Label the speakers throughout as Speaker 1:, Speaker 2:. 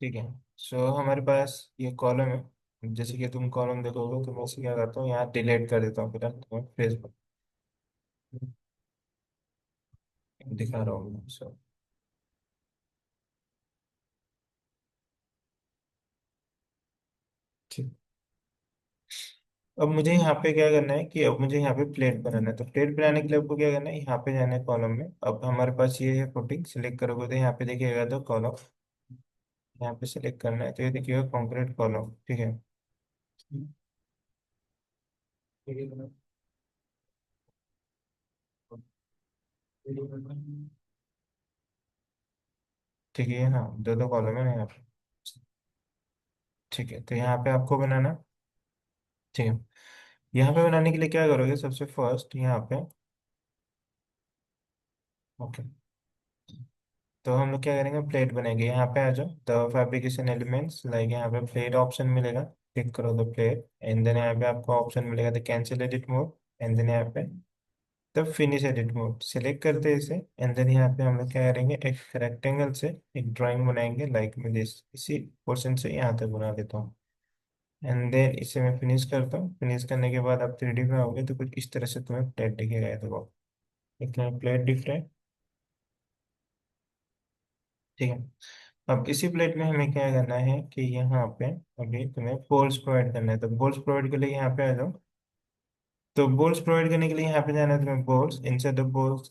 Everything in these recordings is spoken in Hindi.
Speaker 1: ठीक है। सो हमारे पास ये कॉलम है, जैसे कि तुम कॉलम देखोगे तो मैं इसे क्या करता हूँ, यहाँ डिलीट कर देता हूँ, फिलहाल तुम्हें फेसबुक दिखा रहा हूँ। सो ठीक। अब मुझे यहाँ पे क्या करना है कि अब मुझे यहाँ पे प्लेट बनाना है, तो प्लेट बनाने के लिए आपको क्या करना है, यहाँ पे जाना है कॉलम में। अब हमारे पास ये है फुटिंग, सिलेक्ट करोगे तो यहाँ पे देखिएगा तो कॉलम, यहाँ पे सिलेक्ट करना है तो ये देखिएगा कॉन्क्रीट कॉलम। ठीक है। ठीक है, हाँ दो दो कॉलम है ना यहाँ पे। ठीक है, तो यहाँ पे आपको बनाना है। ठीक है। यहाँ पे बनाने के लिए क्या करोगे, सबसे फर्स्ट यहाँ पे, ओके, तो हम लोग क्या करेंगे, प्लेट बनेंगे। यहाँ पे आ जाओ, द फैब्रिकेशन एलिमेंट्स, लाइक यहाँ पे प्लेट ऑप्शन मिलेगा, क्लिक करो द प्लेट, एंड देन यहाँ पे आपको ऑप्शन मिलेगा the cancel edit mode, and then यहाँ पे the finish edit mode select करते हैं इसे। एंड देन यहाँ पे हम लोग क्या करेंगे, एक रेक्टेंगल से एक ड्राइंग बनाएंगे, लाइक मैं दिस इसी पोर्शन से यहाँ तक बना देता हूँ। एंड देन इसे मैं फिनिश करता हूँ। फिनिश करने के बाद आप 3D में आओगे तो कुछ इस तरह से तुम्हें प्लेट दिखेगा, ये देखो, इतना प्लेट दिख रहा है। ठीक है। अब इसी प्लेट में हमें क्या करना है कि यहाँ पे अभी तुम्हें पोल्स प्रोवाइड करना है, तो पोल्स प्रोवाइड के लिए यहाँ पे आ जाओ। तो पोल्स प्रोवाइड करने के लिए यहाँ पे जाना है तुम्हें, poles, insert the poles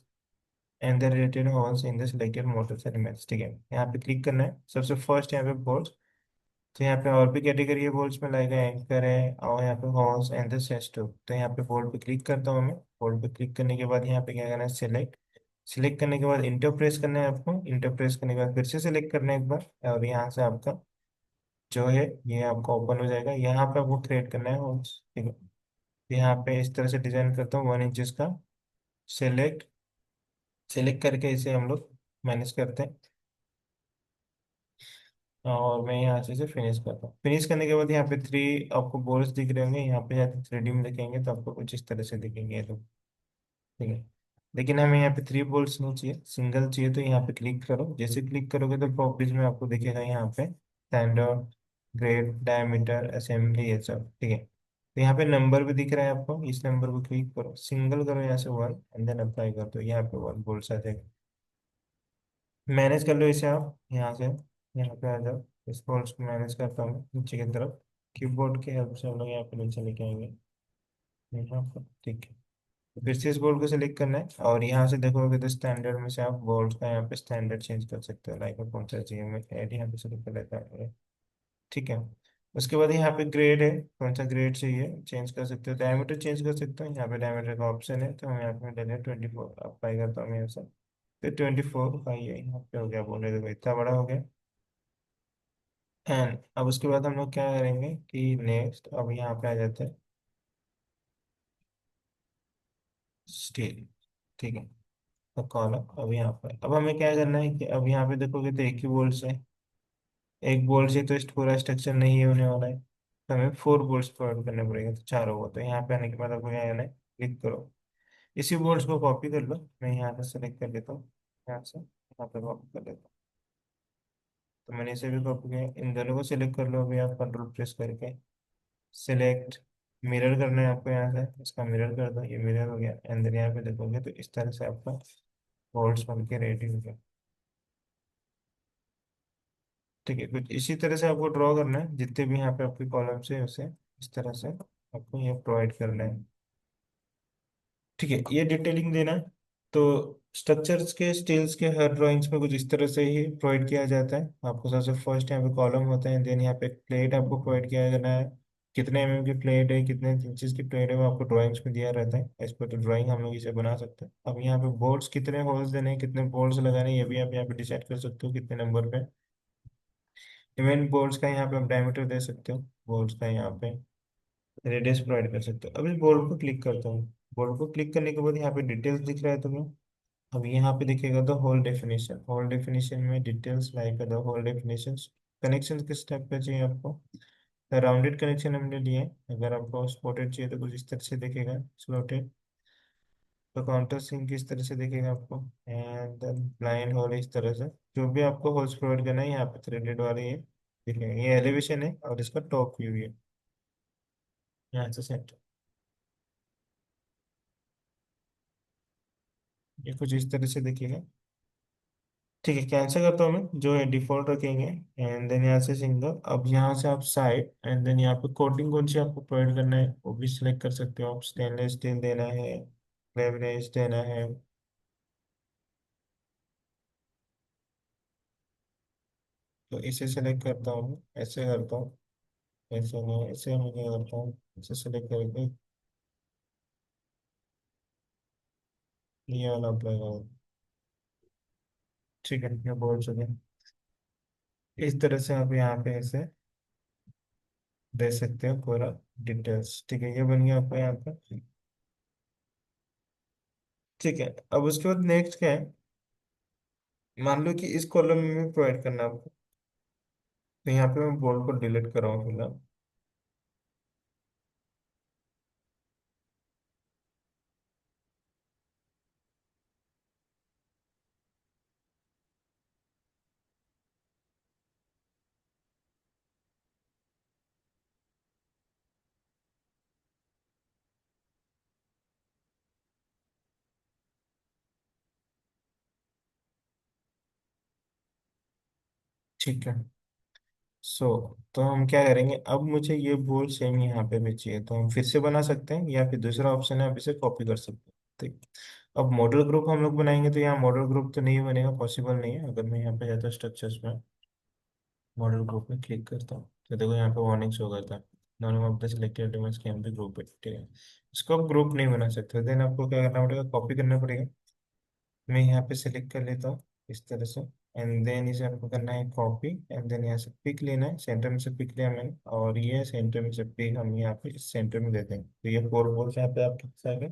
Speaker 1: and the related holes in the selected motors elements. ठीक है, यहाँ पे क्लिक करना है, सबसे फर्स्ट यहाँ पे पोल्स। तो यहाँ पे और भी कैटेगरी है बोल्ट्स में, लाइक एंकर है, और यहाँ पे हॉर्स एंड द सेस्टो। तो यहाँ पे बोल्ट पे क्लिक करता हूँ मैं। बोल्ट पे क्लिक करने के बाद यहाँ पे क्या करना है, सिलेक्ट। सिलेक्ट करने के बाद इंटर प्रेस करना है आपको। इंटर प्रेस करने के बाद फिर से सिलेक्ट करना है एक बार, और यहाँ से आपका जो है ये आपका ओपन हो जाएगा। यहाँ पे आपको क्रिएट करना है हॉर्स। ठीक है, तो यहाँ पे इस तरह से डिजाइन करता हूँ 1 इंच का। सिलेक्ट, सिलेक्ट करके इसे हम लोग मैनेज करते हैं, और मैं यहाँ से इसे फिनिश करता हूँ। फिनिश करने के बाद यहाँ पे 3 आपको बॉल्स दिख रहे होंगे, यहाँ पे जाके 3D में देखेंगे तो आपको कुछ इस तरह से दिखेंगे ये लोग। ठीक है, लेकिन हमें यहाँ पे 3 बॉल्स नहीं चाहिए, सिंगल चाहिए। तो यहाँ पे क्लिक करो, जैसे क्लिक करोगे तो प्रॉपर्टीज में आपको दिखेगा यहाँ पे स्टैंडर्ड, ग्रेड, डायमीटर, असेंबली, ये सब। ठीक है, तो यहाँ पे नंबर भी दिख रहा है आपको, इस नंबर को क्लिक करो, सिंगल करो यहाँ से 1, एंड देन अप्लाई कर दो, यहाँ पे 1 बॉल्स आ जाएगा। मैनेज कर लो इसे आप यहाँ से, यहाँ पे आ जाओ। इस बॉल्स को मैनेज करता हूँ नीचे की तरफ, कीबोर्ड की हेल्प से हम लोग यहाँ पे नीचे लेके आएंगे, यहाँ पर। ठीक है, तो फिर से इस बोर्ड को सिलेक्ट करना है, और यहाँ से देखोगे तो स्टैंडर्ड में से आप बोर्ड का यहाँ पे स्टैंडर्ड चेंज कर सकते हो, लाइक कौन सा चाहिए, मैं ऐड यहाँ पे सिलेक्ट कर लेता हूँ। ठीक है, उसके बाद यहाँ पे ग्रेड है, कौन सा ग्रेड चाहिए चेंज कर सकते हो, डायमीटर चेंज कर सकते हो, यहाँ पे डायमीटर का ऑप्शन है, तो हम यहाँ पे डायमीटर 24 अप्लाई करता हूँ यहाँ से। तो 24 का ये यहाँ पे हो गया, बोले देखो इतना बड़ा हो गया। एंड अब उसके बाद हम लोग क्या करेंगे कि नेक्स्ट, अब यहाँ पे आ जाते हैं स्टील। ठीक है, तो कॉलम, अब यहाँ पर अब हमें क्या करना है कि अब यहाँ पे देखोगे तो एक ही बोल्ट से, एक बोल्ट से तो इस पूरा स्ट्रक्चर नहीं होने वाला है, तो हमें 4 बोल्ट्स प्रोवाइड करने पड़ेंगे, तो 4 होगा। तो यहाँ पे आने के बाद आपको क्या करना है, क्लिक करो, इसी बोल्ट्स को कॉपी कर लो, मैं यहाँ पे सेलेक्ट कर लेता हूँ, यहाँ से यहाँ पे कॉपी कर लेता हूँ। तो मैंने इसे भी कॉपी किया, इन दोनों को सिलेक्ट कर लो अभी आप, कंट्रोल प्रेस करके सिलेक्ट। मिरर करना है आपको, यहाँ से इसका मिरर कर दो, ये मिरर हो गया। अंदर यहाँ पे देखोगे तो इस तरह से आपका बोल्ट्स बन के रेडी हो गया। ठीक है, कुछ इसी तरह से आपको ड्रॉ करना है, जितने भी यहाँ पे आपके कॉलम्स है उसे इस तरह से आपको ये प्रोवाइड करना है। ठीक है, ये डिटेलिंग देना है। तो स्ट्रक्चर्स के स्टील्स के हर ड्राइंग्स में कुछ इस तरह से ही प्रोवाइड किया जाता है आपको। सबसे फर्स्ट यहाँ पे कॉलम होता है, देन यहाँ पे प्लेट आपको प्रोवाइड किया जाना है, कितने की प्लेट है, कितने इंचेस की प्लेट है, वो आपको ड्राइंग्स में दिया रहता है। इस पर तो ड्राइंग हम लोग इसे बना सकते हैं। अब यहाँ पे बोर्ड्स कितने होल्स देने हैं, कितने बोर्ड्स लगाने हैं, ये भी आप यहाँ पे डिसाइड कर सकते हो कितने नंबर पे। इवन बोर्ड्स का यहाँ पे आप डायमीटर दे सकते हो, बोर्ड्स का यहाँ पे रेडियस प्रोवाइड कर सकते हो। अब इस बोर्ड को क्लिक करता हूँ, बोर्ड को क्लिक करने के बाद यहाँ पे डिटेल्स दिख रहा है तुम्हें। अब यहाँ पे दिखेगा the whole definition, whole definition में details, like the whole definition. Connection किस टाइप का चाहिए आपको, राउंडेड कनेक्शन हमने लिए हैं। अगर आपको स्पॉटेड चाहिए तो कुछ इस तरह से दिखेगा, स्लॉटेड। तो काउंटर सिंक इस तरह से दिखेगा आपको, एंड ब्लाइंड होल इस तरह से। जो भी आपको होल्स प्रोवाइड करना है यहाँ पे थ्रेडेड वाले है, ठीक है, ये एलिवेशन है और इसका टॉप व्यू है यहाँ से सेंटर। ये कुछ इस तरह से दिखेगा। ठीक है, कैंसिल करता हूँ मैं, जो है डिफॉल्ट रखेंगे। एंड देन यहाँ से सिंगल, अब यहाँ से आप साइड, एंड देन यहाँ पे कोटिंग कौन सी आपको प्रोवाइड करना है वो भी सिलेक्ट कर सकते हो आप। स्टेनलेस स्टील देना है, लेवरेज देना है। तो इसे सेलेक्ट करता हूँ मैं, ऐसे करता हूँ। ऐसे नहीं, ऐसे मैं क्या करता हूँ, इसे सेलेक्ट करके ये वाला अप्लाई करो। ठीक है, ये बोल चुके हैं। इस तरह से आप यहाँ पे ऐसे दे सकते हो पूरा डिटेल्स। ठीक है, ये बन गया आपका यहाँ पे। ठीक है, अब उसके बाद नेक्स्ट क्या है, मान लो कि इस कॉलम में भी प्रोवाइड करना है आपको। तो यहाँ पे मैं बोल्ड को डिलीट कर रहा हूँ फिलहाल। ठीक है। सो तो हम क्या करेंगे, अब मुझे ये बोल्ड सेम यहाँ पे भी चाहिए, तो हम फिर से बना सकते हैं या फिर दूसरा ऑप्शन है आप इसे कॉपी कर सकते हैं। ठीक। अब मॉडल ग्रुप हम लोग बनाएंगे, तो यहाँ मॉडल ग्रुप तो नहीं बनेगा, पॉसिबल नहीं है। अगर मैं यहाँ पे जाता हूँ स्ट्रक्चर्स में, मॉडल ग्रुप में क्लिक करता हूँ, तो देखो यहाँ पे वार्निंग शो करता है, none of the selected elements can be group. ठीक है, इसको आप ग्रुप नहीं बना सकते, देन आपको क्या करना पड़ेगा, कॉपी करना पड़ेगा। मैं यहाँ पे सिलेक्ट कर लेता हूँ इस तरह से। एंड देन इसे आपको करना है कॉपी, एंड देन यहाँ से पिक लेना है, सेंटर में से पिक लिया मैंने, और ये सेंटर में से पिक हम यहाँ पे इस सेंटर में दे देंगे, तो ये फोर वॉल्स यहाँ पे आपके पास आ गए।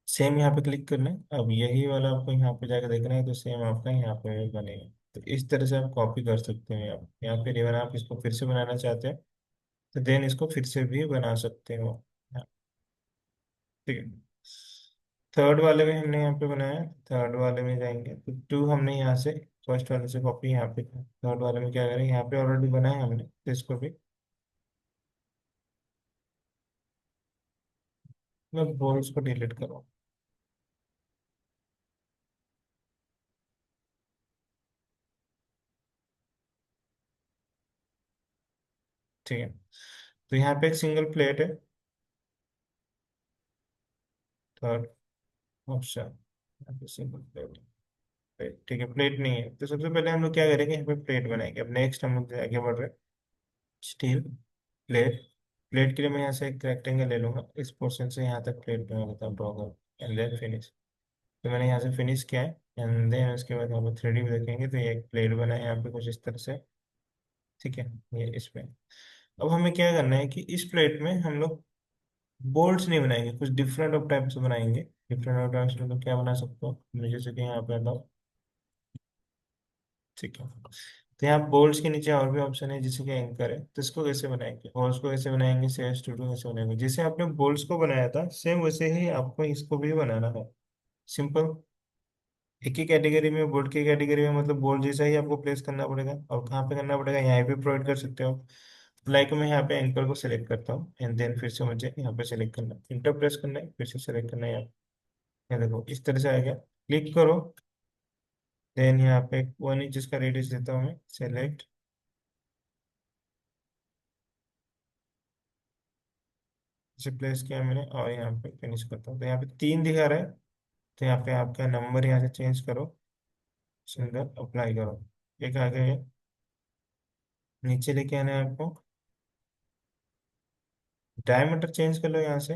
Speaker 1: सेम यहाँ पे क्लिक करना है, अब यही वाला आपको यहाँ पे जाकर देखना है, तो सेम आपका यहाँ पे बनेगा। तो इस तरह से आप कॉपी कर सकते हैं आप, या फिर इवन आप इसको फिर से बनाना चाहते हैं तो देन इसको फिर से भी बना सकते हो। हाँ, ठीक है। थर्ड वाले में हमने यहाँ पे बनाया, थर्ड वाले में जाएंगे तो टू हमने यहाँ से फर्स्ट वाले से कॉपी यहाँ पे, थर्ड वाले में क्या करें, यहाँ पे ऑलरेडी बनाया हमने, तो इसको भी मैं बोल्स को डिलीट करूँ। ठीक है, तो यहाँ पे एक सिंगल प्लेट है, थर्ड ऑप्शन, यहाँ पे सिंगल प्लेट। ठीक है, प्लेट नहीं है, तो सबसे पहले हम लोग क्या करेंगे, यहाँ पे प्लेट बनाएंगे। अब नेक्स्ट हम लोग आगे बढ़ रहे हैं, स्टील प्लेट। प्लेट के लिए मैं यहाँ से एक रेक्टेंगल ले लूंगा, इस पोर्शन से यहाँ तक प्लेट बना लेता हूँ, ड्रॉ कर, एंड देन फिनिश। तो मैंने यहाँ से फिनिश किया है, एंड देन उसके बाद यहाँ पे 3D में देखेंगे तो ये एक प्लेट बना है यहाँ पे कुछ इस तरह से। ठीक है, ये इसमें। अब हमें क्या करना है कि इस प्लेट में हम लोग बोल्ट्स नहीं बनाएंगे, कुछ डिफरेंट ऑफ टाइप से बनाएंगे। डिफरेंट ऑफ टाइप से तो क्या बना सकते हो, मैं जैसे कि यहाँ पे आता हूँ। ठीक है, तो यहाँ बोल्ट्स के नीचे और भी ऑप्शन है जैसे कि एंकर है, तो इसको कैसे बनाएंगे, होल्स को कैसे बनाएंगे, से स्टूडियो कैसे बनाएंगे, जैसे आपने बोल्ट्स को बनाया था सेम वैसे ही आपको इसको भी बनाना है। सिंपल, एक ही कैटेगरी में, बोर्ड की कैटेगरी में, मतलब बोर्ड जैसा ही आपको प्लेस करना पड़ेगा। और कहाँ पे करना पड़ेगा, यहाँ पे प्रोवाइड कर सकते हो। लाइक मैं यहाँ पे एंकर को सिलेक्ट करता हूँ, एंड देन फिर से मुझे यहाँ पे सिलेक्ट करना है, इंटर प्रेस करना है, फिर से सिलेक्ट करना है यहाँ। ये देखो इस तरह से आ गया, क्लिक करो। देन यहाँ पे 1 इंच इसका रेडियस देता हूँ मैं, सेलेक्ट, इसे प्लेस किया मैंने, और यहाँ पे फिनिश करता हूँ, तो यहाँ पे 3 दिखा रहा है। तो यहाँ पे आपका नंबर यहाँ से चेंज करो, सिंगल अप्लाई करो, एक आ गया ये। नीचे लेके आना है आपको, डायमीटर चेंज कर लो यहाँ से,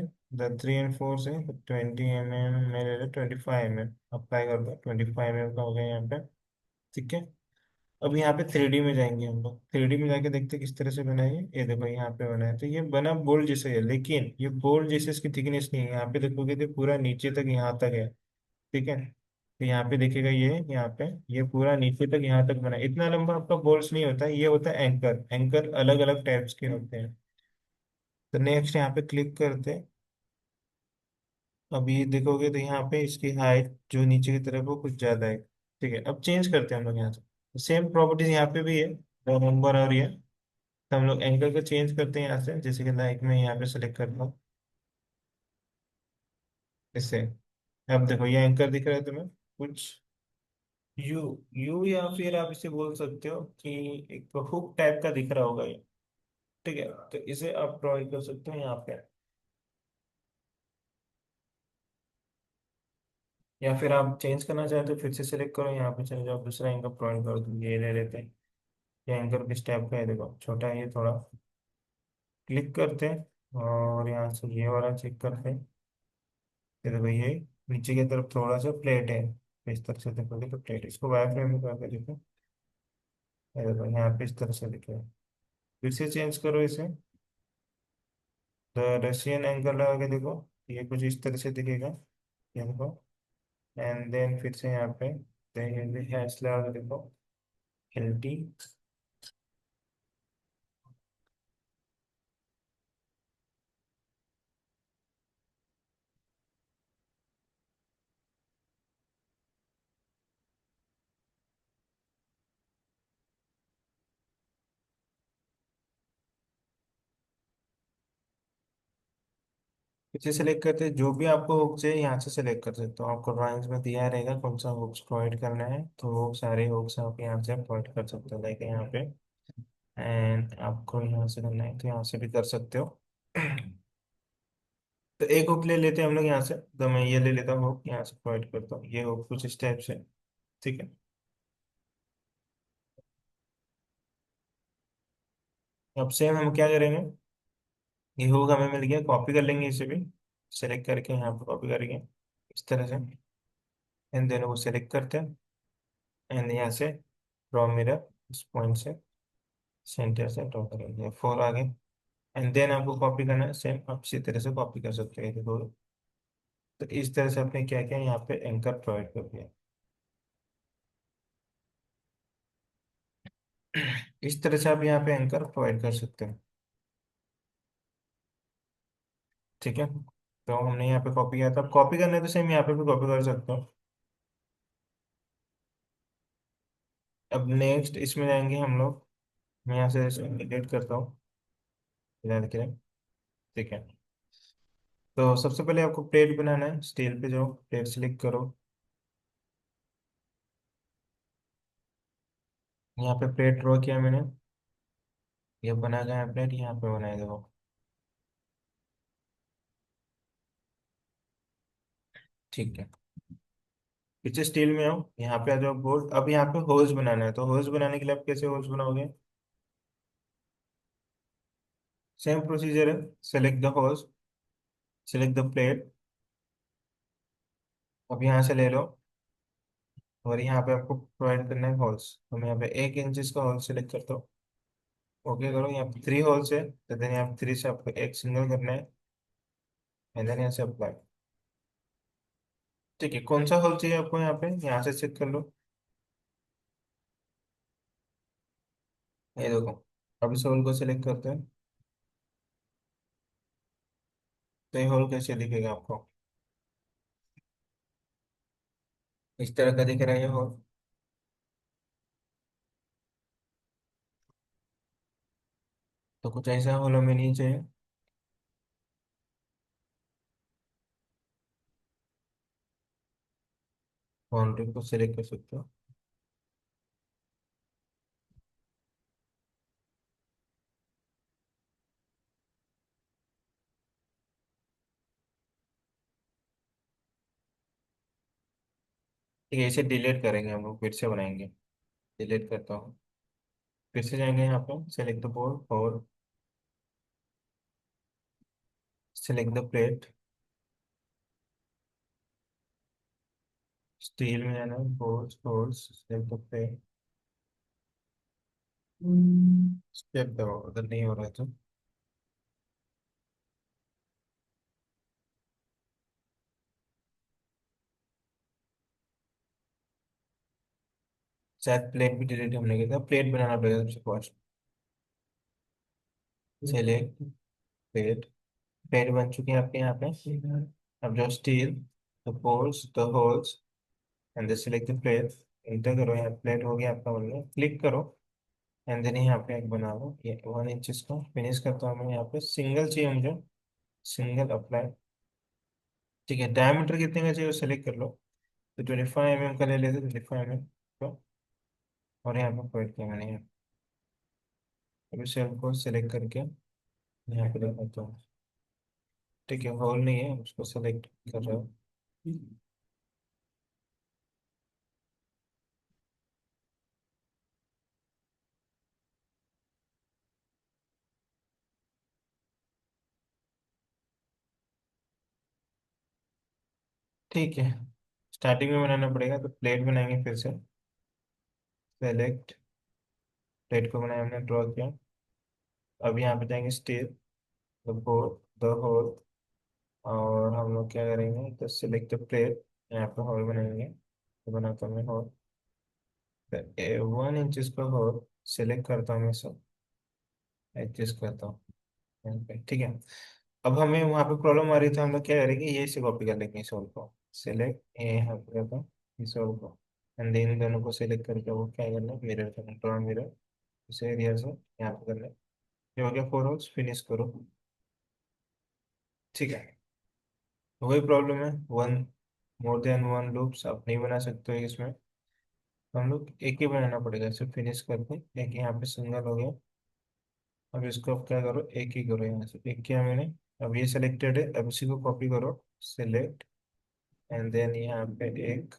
Speaker 1: 3 और 4 से 20 mm, मेरे लिए 25 mm अप्लाई कर दो, 25 mm का हो गया यहाँ पे। ठीक है, अब यहाँ पे 3D में जाएंगे हम लोग, 3D में जाके देखते हैं किस तरह से बना है ये देखो यहाँ पे बना है, तो ये बना बोल्ड जैसे है, लेकिन ये बोल्ड जैसे इसकी थिकनेस नहीं है, यहाँ पे देखोगे तो पूरा नीचे तक यहाँ तक है। ठीक है, तो यहाँ पे देखिएगा ये यहाँ पे, ये पूरा नीचे तक यहाँ तक बना है। इतना लंबा आपका बोल्ट नहीं होता, ये होता है एंकर, एंकर अलग अलग टाइप्स के होते हैं। तो नेक्स्ट यहाँ पे क्लिक करते हैं। अब ये देखोगे तो यहाँ पे इसकी हाइट जो नीचे की तरफ वो कुछ ज्यादा है। ठीक है, अब चेंज करते हैं हम लोग यहाँ से, सेम प्रॉपर्टीज यहाँ पे भी है। तो नंबर आ रही है, तो हम लोग एंगल को चेंज करते हैं यहाँ से, जैसे कि लाइक मैं यहाँ पे सेलेक्ट करता हूँ इससे। अब देखो ये एंकर दिख रहा है तुम्हें कुछ, यू यू, या फिर आप इसे बोल सकते हो कि एक हुक टाइप का दिख रहा होगा ये। ठीक है, तो इसे आप प्रोवाइड कर सकते हो यहाँ पे। या फिर आप चेंज करना चाहते हो फिर से सिलेक्ट करो, यहाँ पे चले जाओ, दूसरा एंकर प्रोवाइड कर दो, ये ले लेते हैं। ये एंकर किस टाइप का है, देखो छोटा है ये थोड़ा। क्लिक करते हैं और यहाँ से ये वाला चेक करते हैं। ये देखो ये नीचे की तरफ थोड़ा सा प्लेट है, इस तरह से देखोगे तो प्लेट, इसको वाई फ्रेम में करके देखो। ये देखो यहाँ पे इस तरह से दिखेगा। फिर से चेंज करो इसे, तो रशियन एंगल लगा के देखो, ये कुछ इस तरह से दिखेगा। ये देखो, एंड देन फिर से यहाँ पे हैश लगा के देखो, LT। इसे सेलेक्ट करते हैं, जो भी आपको हुक चाहिए यहाँ से सेलेक्ट कर सकते हो, आपको ड्राइंग्स में दिया रहेगा कौन सा हुक्स प्रोवाइड करना है, तो वो सारे हुक्स आप यहाँ से प्रोवाइड कर सकते हो, लाइक यहाँ पे। एंड आपको यहाँ से करना है तो यहाँ से भी कर सकते हो। तो एक हुक ले लेते हैं हम लोग यहाँ से, तो मैं ये ले लेता हूँ हुक, यहाँ से प्रोवाइड करता हूँ, ये हुक कुछ इस टाइप से। ठीक है, अब सेम हम क्या करेंगे, ये हुक हमें मिल गया, कॉपी कर लेंगे इसे भी, सेलेक्ट करके यहाँ पे कॉपी करेंगे इस तरह से। एंड देन वो सेलेक्ट करते हैं, एंड यहाँ से ड्रॉ मिरर, इस पॉइंट से सेंटर से ड्रॉ करेंगे, 4 आगे। एंड देन आपको कॉपी करना है, सेम आप इसी तरह से कॉपी कर सकते हैं देखो। तो इस तरह से आपने क्या किया, यहाँ पे एंकर प्रोवाइड कर दिया। इस तरह से आप यहाँ पे एंकर प्रोवाइड कर सकते हैं। ठीक है, तो हमने यहाँ पे कॉपी किया था, कॉपी करना है तो सेम यहाँ पे भी कॉपी कर सकते हो। अब नेक्स्ट इसमें जाएंगे हम लोग, मैं यहाँ से एडिट करता हूँ, ध्यान रखिए। ठीक है, तो सबसे पहले आपको प्लेट बनाना है, स्टील पे जाओ, प्लेट सिलेक्ट करो। यहाँ पे प्लेट ड्रॉ किया मैंने, ये बना गया है प्लेट, यहाँ पे बनाए देखो। ठीक है, पीछे स्टील में आओ, यहाँ पे आ जाओ बोर्ड, अब यहाँ पे होल्स बनाना है, तो होल्स बनाने के लिए आप कैसे होल्स बनाओगे, सेम प्रोसीजर है। Select the holes, select the plate, अब यहाँ से ले लो, और यहाँ पे आपको प्रोवाइड करना है होल्स, तो मैं यहाँ पे 1 इंच का होल सेलेक्ट करता हूँ। ओके करो, यहाँ पे 3 होल्स है, तो देन यहाँ पे 3 से आपको एक सिंगल करना है, एंड देन यहाँ से अप्लाई। ठीक है, कौन सा होल चाहिए आपको, यहाँ पे यहाँ से चेक कर लो। ये देखो, अब इस होल को सिलेक्ट करते हैं, तो ये होल कैसे दिखेगा आपको, इस तरह का दिख रहा है ये होल। तो कुछ ऐसा होल हमें नहीं चाहिए। बाउंड्री को सिलेक्ट कर सकते हो। ठीक है, इसे डिलीट करेंगे हम लोग, फिर से बनाएंगे। डिलीट करता हूँ, फिर से जाएंगे यहाँ पे, सेलेक्ट द बोर्ड और सेलेक्ट द प्लेट, स्टील में जाना है, board board select the plate. Step दबाओ अगर नहीं हो रहा है तो। शायद प्लेट भी डिलीट हमने किया था, प्लेट बनाना पड़ेगा सबसे फर्स्ट। सेलेक्ट प्लेट, प्लेट बन चुकी है आपके यहाँ पे। अब जो steel, the pores the holes, and select the plate, inter करो, यहाँ प्लेट हो गया आपका, बनना क्लिक करो, एंड देन यहाँ पे एक बना लो ये 1 इंच का। फिनिश करता हूँ मैं यहाँ पे, सिंगल चाहिए मुझे, सिंगल अप्लाई। ठीक है, डायमीटर कितने का चाहिए वो सेलेक्ट कर लो। तो 25 mm का ले लेते, 25 mm का। और यहाँ पे पॉइंट किया मैंने यहाँ। अभी सेल को सेलेक्ट करके यहाँ पे लगाता हूँ। ठीक है, होल नहीं है, उसको सेलेक्ट कर रहा हूँ। ठीक है, स्टार्टिंग में बनाना पड़ेगा, तो प्लेट बनाएंगे फिर से। सेलेक्ट, प्लेट को बनाया हमने, ड्रॉ किया। अब यहाँ पे जाएंगे steel, the board, the hole. और हम लोग क्या करेंगे, तो सिलेक्ट द प्लेट, यहाँ पे होल बनाएंगे। तो बनाता हूँ मैं होल, 1 इंच का होल सिलेक्ट करता हूँ मैं सब, एडजस्ट करता हूँ यहाँ पे। ठीक है, अब हमें वहाँ पे प्रॉब्लम आ रही थी, हम लोग क्या करेंगे, ये से कॉपी कर लेंगे इस होल को। सिलेक्ट ये यहाँ पे करता हूँ, इस होल को। एंड इन दोनों को सिलेक्ट करके वो क्या करना, मिरर करना, ड्रॉ मिरर। इसे एरिया से यहाँ पे करना। ये हो गया 4 होल्स, फिनिश करो। ठीक है, वही प्रॉब्लम है, one more than one loops आप नहीं बना सकते हो इसमें। हम लोग एक ही बनाना पड़ेगा, सिर्फ फिनिश करके एक यहाँ पे सिंगल हो गया। अब इसको अब क्या करो, एक ही करो, यहाँ से एक किया मैंने। अब ये सिलेक्टेड है, अब इसी को कॉपी करो। सिलेक्ट, एंड देन यहाँ पे एक,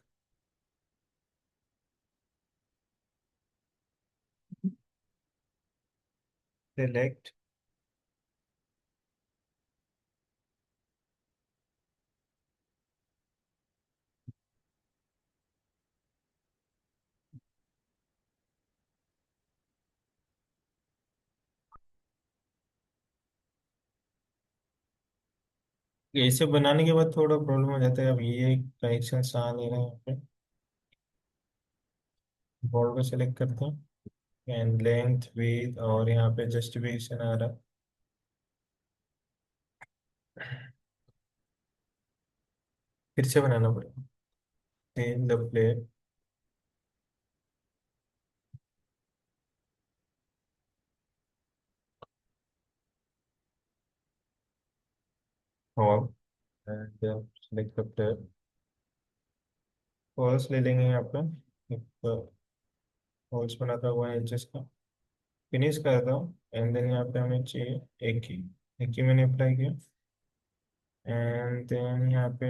Speaker 1: सिलेक्ट। ऐसे बनाने के बाद थोड़ा प्रॉब्लम हो जाता है, अब ये कनेक्शन आ नहीं रहा है यहाँ पे। बॉर्डर को सिलेक्ट करते हैं, एंड लेंथ विड्थ, और यहाँ पे जस्टिफिकेशन आ रहा है। फिर से बनाना पड़ेगा, इन द प्लेट, और and select the plate. Holes ले लेंगे यहाँ पे, एक होल्स बनाता हुआ है इंचेस का। फिनिश करता हूँ, एंड देन यहाँ पे हमें चाहिए एक ही, एक ही मैंने अप्लाई किया। एंड देन यहाँ पे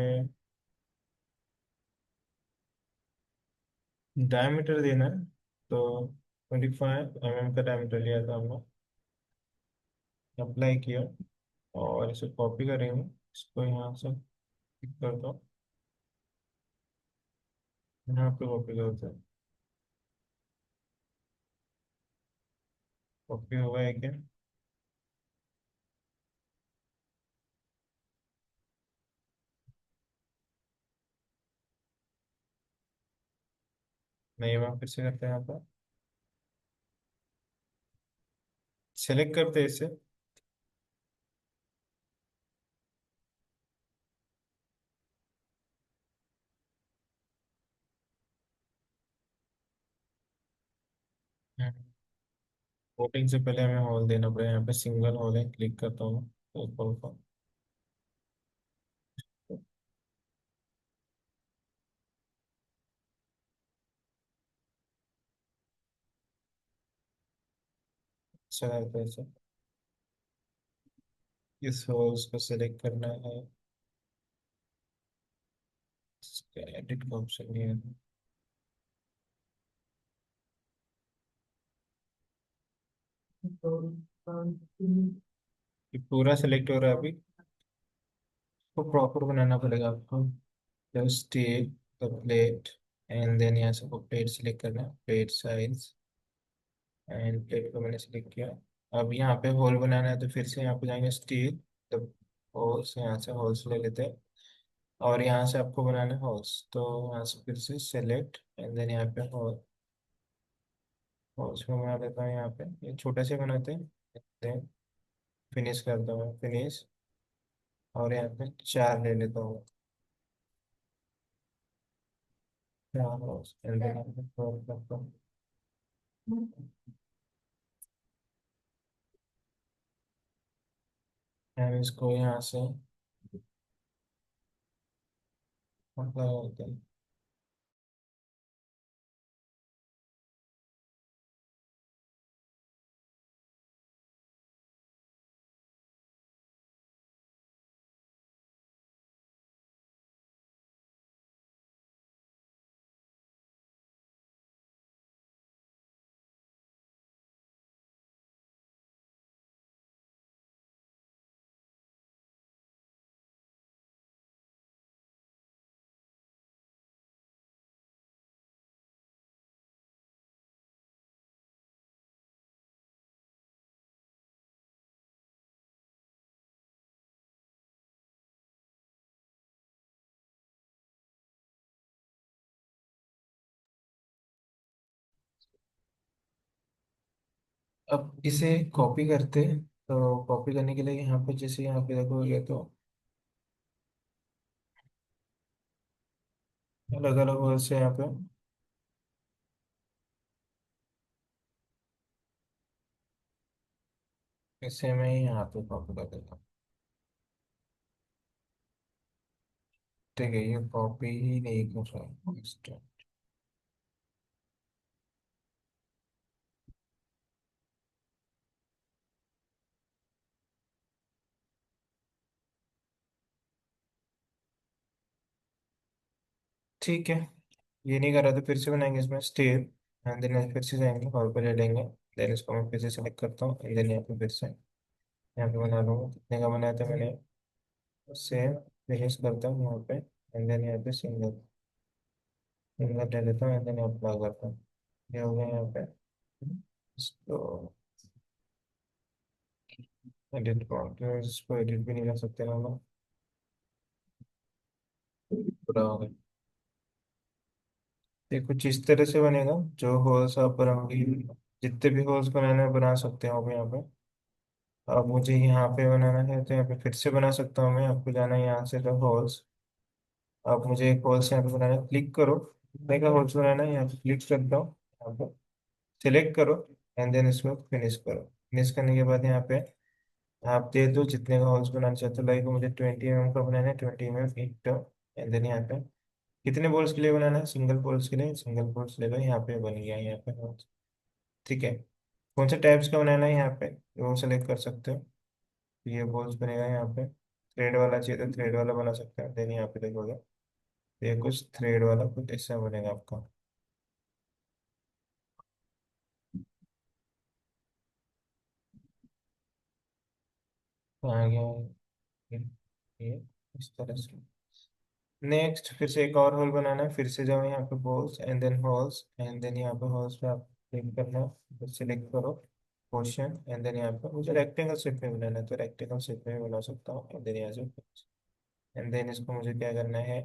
Speaker 1: डायमीटर देना है, तो 25 mm का डायमीटर लिया था हमने। अप्लाई किया, और इसे कॉपी करेंगे, इसको यहाँ से पिक करता हूँ, यहाँ पे कॉपी करते हैं। कॉपी हुआ है क्या? नहीं, वहाँ फिर से करते हैं, यहाँ पर सेलेक्ट करते हैं इसे। वोटिंग से पहले हमें हॉल देना पड़ेगा, यहाँ पे सिंगल हॉल है, क्लिक करता हूँ तो हॉल को अच्छा रहता है इसे। इस होल्स को सिलेक्ट करना है, एडिट का ऑप्शन नहीं है। ये पूरा सिलेक्ट हो रहा है अभी, तो प्रॉपर बनाना पड़ेगा आपको। Just take the plate, and then यहाँ से वो प्लेट सिलेक्ट करना है, प्लेट साइज। एंड प्लेट को मैंने सिलेक्ट किया। अब यहाँ पे होल बनाना है, तो फिर से यहाँ पे जाएंगे स्टील, तो होल्स, यहाँ से होल्स ले लेते हैं। और यहाँ से आपको बनाना है होल्स, तो यहाँ से फिर से सेलेक्ट, एंड देन यहाँ पे होल, होल्स में बना देता हूँ। यहाँ पे ये छोटे से बनाते हैं, देन फिनिश करता हूँ, फिनिश। और यहाँ पे 4 ले लेता हूँ, 4 होल्स, एंड देन यहाँ पे fold करता हूँ। हम इसको यहाँ से अप्लाई करते हैं। अब इसे कॉपी करते हैं। तो कॉपी करने के लिए यहाँ पे जैसे यहाँ पे देखोगे तो अलग अलग वर्ड्स है यहाँ पे। इसे मैं यहाँ पे कॉपी कर देता हूँ। ठीक है, ये कॉपी ही नहीं कर रहा है ठीक है, ये नहीं कर रहा तो फिर से बनाएंगे इसमें स्टेप। एंड देन फिर से जाएंगे और पे ले लेंगे। देन इसको मैं फिर से सेलेक्ट करता हूँ, एंड देन यहाँ पे फिर से यहाँ पे बना लूँगा। कितने का बनाया था मैंने, सेम फिनिश करता हूँ यहाँ पे। एंड देन यहाँ पे सिंगल सिंगल ले लेता हूँ, एंड देन अप्लाई करता हूँ। ये हो गया यहाँ पे। इसको एडिट करते हैं, इसको एडिट भी नहीं कर सकते ना हम लोग। पूरा हो गया। ये कुछ इस तरह से बनेगा। जो होल्स आप बनाओगे, जितने भी होल्स बनाने हैं बना सकते हो आप यहाँ पे। अब मुझे यहाँ पे बनाना है तो यहाँ पे फिर से बना सकता हूँ मैं। आपको जाना है यहाँ से तो होल्स। अब मुझे एक होल्स यहाँ पे बनाना है, क्लिक करो। देखा होल्स बनाना है, यहाँ पे क्लिक करता हूँ। यहाँ पे सिलेक्ट करो, एंड देन इसको फिनिश करो। फिनिश करने के बाद यहाँ पे आप दे दो जितने का होल्स बनाना चाहते हो। लाइक मुझे 20 mm का बनाना है, 20 mm एक। एंड देन यहाँ पे कितने बॉल्स के लिए बनाना है, सिंगल बॉल्स के लिए सिंगल बॉल्स लेगा। यहाँ पे बन गया यहाँ पे holes। ठीक है, कौन से टाइप्स का बनाना है यहाँ पे वो सेलेक्ट कर सकते हो। ये बॉल्स बनेगा यहाँ पे। थ्रेड वाला चाहिए तो थ्रेड वाला बना सकते हैं। देन यहाँ पे देखोगे तो ये कुछ थ्रेड वाला कुछ ऐसा बनेगा आपका। तो आ गया ये ये इस तरह से। नेक्स्ट फिर से एक और होल बनाना है। फिर से जाओ यहाँ पे balls and then holes, and then यहाँ पे होल्स पे आप क्लिक करना है। फिर सिलेक्ट करो पोर्शन, एंड देन यहाँ पे मुझे रेक्टेंगल शेप में बनाना है तो रेक्टेंगल शेप में बना सकता हूँ। एंड देन यहाँ से एंड देन इसको मुझे क्या करना है,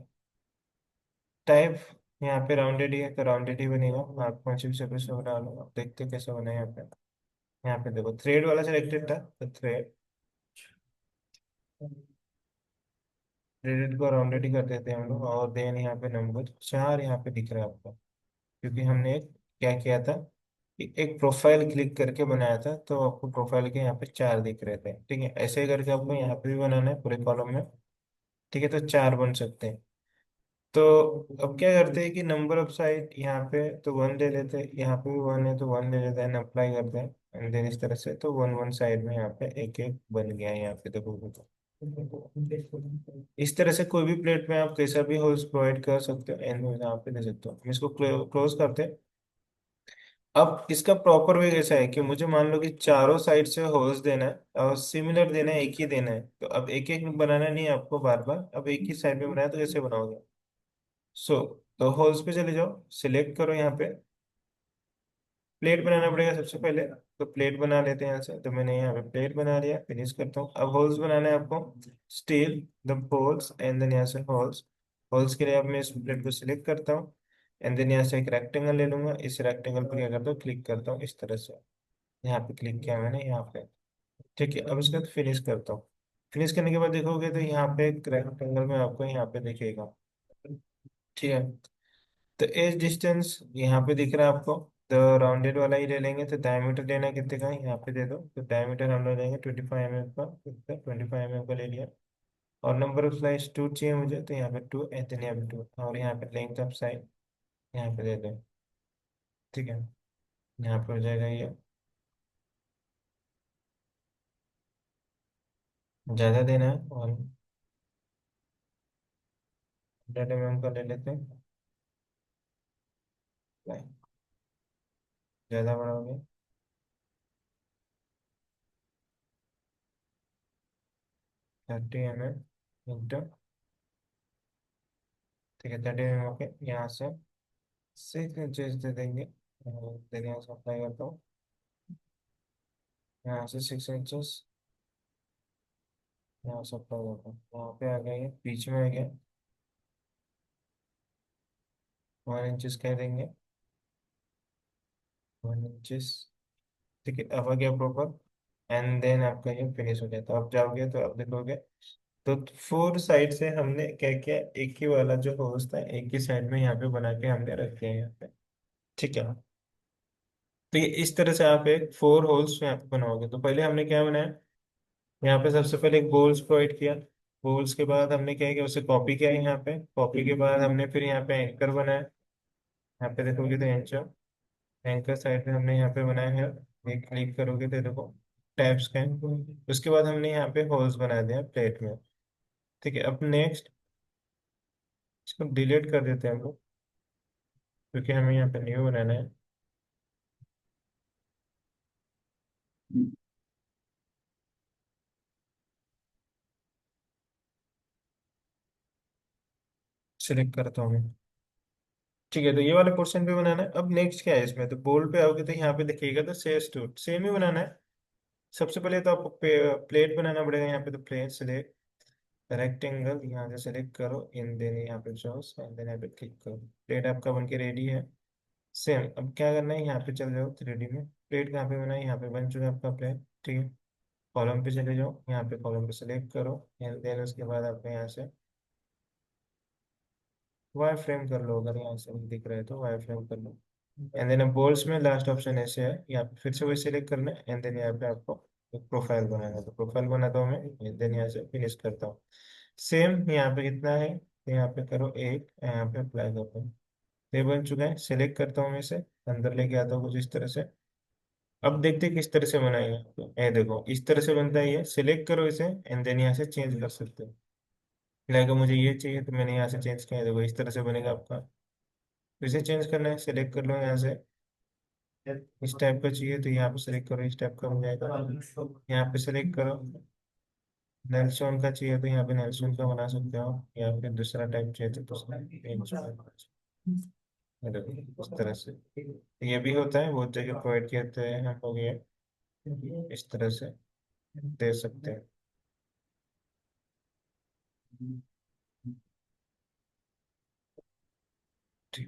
Speaker 1: टाइप। यहाँ पे राउंडेड ही है तो राउंडेड ही बनेगा। आप कौन सी भी शेप से बना लो, आप देखते हैं कैसे बना है यहाँ पे। यहाँ पे देखो थ्रेड वाला सिलेक्टेड था तो थ्रेड, थ्रेडेड को राउंडेड ही कर देते हैं हम लोग। और देन यहाँ पे नंबर 4 यहाँ पे दिख रहा है आपको, क्योंकि हमने क्या किया था कि एक प्रोफाइल क्लिक करके बनाया था तो आपको प्रोफाइल के यहाँ पे 4 दिख रहे थे। ठीक है, ऐसे ही करके आपको यहाँ पे भी बनाना है पूरे कॉलम में। ठीक है, तो 4 बन सकते हैं। तो अब क्या करते हैं कि नंबर ऑफ साइड यहाँ पे तो 1 ले लेते हैं, यहाँ पे भी 1 है तो 1 ले लेते हैं, अप्लाई करते हैं। एंड देन इस तरह से तो 1 1 साइड में यहाँ पे एक एक बन गया है। यहाँ पे देखोगे तो इस तरह से कोई भी प्लेट में आप कैसा भी होल्स प्रोवाइड कर सकते हो, एंड यहाँ पे दे सकते हो। हम इसको क्लोज करते हैं। अब इसका प्रॉपर वे कैसा है कि मुझे मान लो कि चारों साइड से होल्स देना है और सिमिलर देना है, एक ही देना है। तो अब एक एक बनाना नहीं है आपको बार बार, अब एक ही साइड में बनाया तो कैसे बनाओगे। सो तो होल्स पे चले जाओ, सिलेक्ट करो यहाँ पे। प्लेट बनाना पड़ेगा सबसे पहले। तो प्लेट बना लेते हैं यहाँ से। तो मैंने यहाँ पे प्लेट बना लिया, फिनिश करता हूँ। अब होल्स बनाना है आपको, steel the holes and then यहाँ से होल्स। होल्स के लिए अब मैं इस प्लेट को सिलेक्ट करता हूँ, एंड देन यहाँ से एक रेक्टेंगल ले लूंगा। इस रेक्टेंगल पर क्या करता हूँ, क्लिक करता हूँ इस तरह से। यहाँ पे क्लिक किया मैंने यहाँ पे। ठीक है, अब इसके बाद फिनिश करता हूँ। फिनिश करने के बाद देखोगे तो यहाँ पे एक रेक्टेंगल में आपको यहाँ पे दिखेगा। ठीक है, तो एज डिस्टेंस यहाँ पे दिख रहा है आपको। तो राउंडेड वाला ही ले लेंगे, तो डायमीटर लेना है कितने का है यहाँ पे दे दो, तो डायमीटर हम लोग लेंगे 25 mm का, कितना 25 mm का ले लिया। और नंबर ऑफ स्लाइस 2 चाहिए मुझे, तो यहाँ पे 2, इतने यहाँ पे 2, और यहाँ पे लेंथ ऑफ साइड यहाँ पे दे दो। ठीक है, यहाँ पे हो जाएगा ये। ज़्यादा देना है, और 100 mm का ले लेते हैं। ज़्यादा बड़ा हो गया, 30 mm इंटू, ठीक है 30 mm के यहाँ से 6 इंचेस दे देंगे। देखिए यहाँ से अप्लाई करता हूँ, यहाँ से 6 इंचेस, यहाँ से अप्लाई करता हूँ, यहाँ पे आ गया, ये बीच में आ गया, 1 इंचेस कह देंगे, 1 इंचेस। ठीक है, अब आ गया प्रॉपर। एंड देन आपका ये फिनिश हो गया, तो आप जाओगे तो आप देखोगे, तो 4 साइड से हमने क्या किया, एक ही वाला जो होस्ट था एक ही साइड में यहाँ पे बना के हमने रख दिया है यहाँ पे। ठीक है, तो ये इस तरह से आप एक 4 होल्स यहाँ पे बनाओगे। तो पहले हमने क्या बनाया, यहाँ पे सबसे पहले एक बोल्स प्रोवाइड किया। बोल्स के बाद हमने क्या किया, उसे कॉपी किया यहाँ पे, कॉपी के बाद हमने फिर यहाँ पे एंकर बनाया। यहाँ पे देखोगे तो एंकर, एंकर साइड में हमने यहाँ पे बनाया है। एक क्लिक करोगे तो देखो टैब्स का है। उसके बाद हमने यहाँ पे होल्स बना दिया प्लेट में। ठीक है, अब नेक्स्ट इसको डिलीट कर देते हैं हम लोग, क्योंकि हमें यहाँ पे न्यू बनाना है। सिलेक्ट करता हूँ मैं। ठीक है, तो ये वाले पोर्शन पे बनाना है। अब नेक्स्ट क्या है इसमें, तो बोल्ड पे आओगे तो यहाँ पे देखिएगा तो सेव टू सेम ही बनाना है। सबसे पहले तो आपको प्लेट बनाना पड़ेगा। यहाँ पे तो प्लेट सेलेक्ट, रेक्टेंगल यहाँ से सेलेक्ट करो, इन देन यहाँ पे चॉइस, एंड देन यहाँ पे क्लिक करो। प्लेट आपका बन के रेडी है। सेम अब क्या करना है, यहाँ पे चले जाओ 3D में, प्लेट कहाँ पे बना है, यहाँ पे बन चुका है आपका प्लेट। ठीक है, कॉलम पे चले जाओ, यहाँ पे कॉलम पे सेलेक्ट करो, एंड देन उसके बाद आपको यहाँ से वाई फ्रेम कर लो, अगर यहाँ से दिख रहा है तो वाई फ्रेम कर लो। एंड देन बोल्स में लास्ट ऑप्शन ऐसे है, यहाँ पे फिर से वही सिलेक्ट करना है, एंड देन यहाँ पे आपको एक प्रोफाइल बनाना है, तो प्रोफाइल बनाता हूँ मैं, एंड देन यहाँ से फिनिश करता हूँ। सेम यहाँ पे कितना है, तो यहाँ पे करो एक, यहाँ पे अप्लाई करता हूँ। ये बन चुका है, सिलेक्ट करता हूँ मैं इसे, अंदर लेके आता हूँ कुछ इस तरह से। अब देखते हैं किस तरह से बनाएंगे, तो ये देखो इस तरह से बनता है। ये सिलेक्ट करो इसे, एंड देन यहाँ से चेंज कर सकते हो। लाइक मुझे ये चाहिए तो मैंने यहाँ से चेंज किया है, देखो इस तरह से बनेगा आपका। तो इसे चेंज करना है, सिलेक्ट कर लो यहाँ से, इस टाइप का चाहिए तो यहाँ पे सेलेक्ट करो, इस टाइप का हो जाएगा। यहाँ पे सेलेक्ट करो, नेल्सॉन का चाहिए तो यहाँ पे नेल्सॉन का बना सकते हो, या फिर दूसरा टाइप चाहिए तो दूसरा ये देखो, इस तरह से ये भी होता है, बहुत जगह प्रोवाइड करते हैं हम लोग ये, इस तरह से दे सकते हैं। ठीक,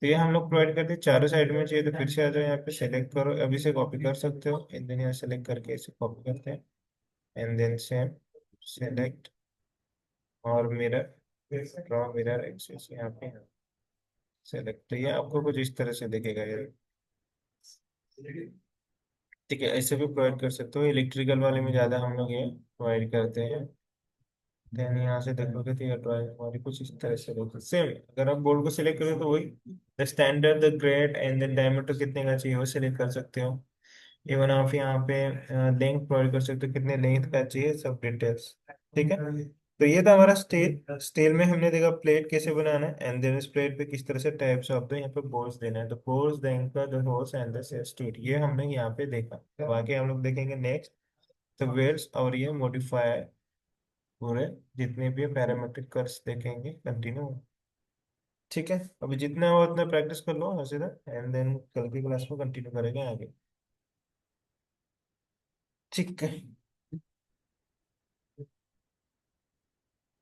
Speaker 1: तो ये हम लोग प्रोवाइड करते हैं, चारों साइड में चाहिए तो फिर से आ जाओ, यहाँ पे सेलेक्ट करो, अभी से कॉपी कर सकते हो, एंड देन यहाँ सेलेक्ट करके इसे कॉपी करते हैं, एंड देन सेम सेलेक्ट और मिरर, ड्रॉ मिरर एक्सेस यहाँ पे सेलेक्ट, तो ये आपको कुछ इस तरह से दिखेगा ये। ठीक है, ऐसे भी प्रोवाइड कर सकते हो, इलेक्ट्रिकल वाले में ज़्यादा हम लोग ये प्रोवाइड करते हैं। देन यहाँ से देखोगे तो ये ड्राइंग हमारी कुछ इस तरह से देखो सेम। अगर आप बोर्ड को सिलेक्ट करो तो वही the standard, the grade, and then diameter कितने का चाहिए वो सिलेक्ट कर सकते हो। इवन आप यहाँ पे लेंथ प्रोवाइड कर सकते हो, कितने लेंथ का चाहिए, सब डिटेल्स। ठीक है, तो ये था हमारा स्टेल। स्टेल में हमने देखा प्लेट कैसे बनाना है, एंड देन इस प्लेट पे किस तरह से टाइप्स ऑफ द यहाँ पे बोर्ड्स देना है, तो boards, the anchor, the holes and the stood, ये हमने यहाँ पे देखा। तो आगे हम लोग देखेंगे नेक्स्ट, तो वेल्स और ये मॉडिफायर पूरे जितने भी पैरामीट्रिक कर्व्स देखेंगे कंटिन्यू। ठीक है, अभी जितना हो उतना प्रैक्टिस कर लो हर सीधा, एंड देन कल की क्लास में कंटिन्यू करेंगे आगे। ठीक है।